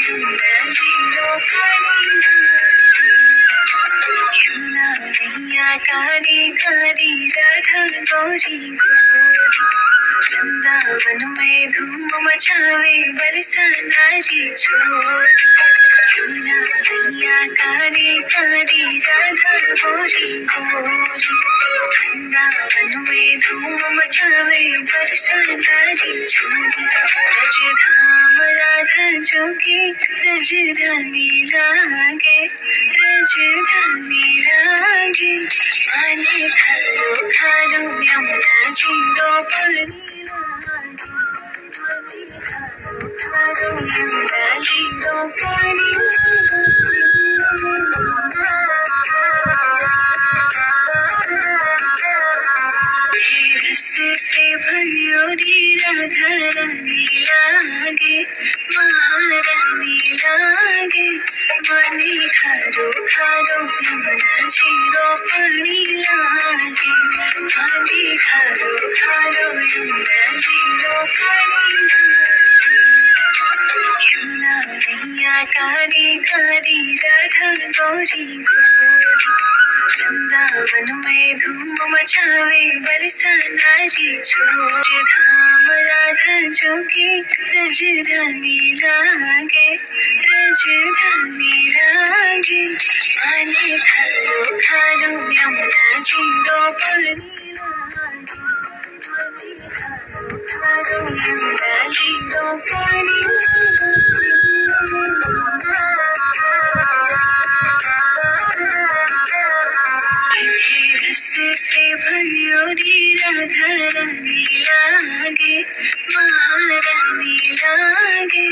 Yamuna zero पानी यमुना मैया काली काली राधा गौरी गौरी वृंदावन में धूम मचावे बरसा नारी छोरी यमुना मैया काली काली राधा गौरी गौरी वृंदावन में धूम मचावे बरसा नारी छोरी रजधाम राधा जोगी रजधानी लागे रजधानी लागे पानी खारो खारो यमुना जीरो पानी लागे पानी खारो खारो यमुना जीरो पानी रस से भरियोरी राधा रानी लागे महारानी लागे पानी खारो खारो यमुना जीरो पानी लागे पानी खारो खारो यमुना जीरो पानी यमुना मैया काली काली राधा गौरी गौरी वृंदावन में धूम मचावे बरसा नारी छोरी धाम राधा जोगी रजधानी लागे रजधानी लागे पानी खारो खारो यमुना जीरो पानी लागे पानी खारो खारो यमुना जीरो पानी रस से भरियोरी राधा रानी लागे महारानी लागे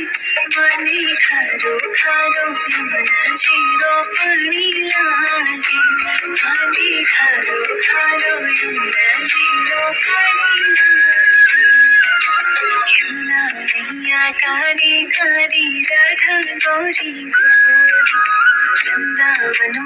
पानी खारो खारो यमुना जीरो पानी लागे पानी खारो खारो यमुना जीरो पानी यमुना मैया काली काली राधा गौरी गौरी वृंदावन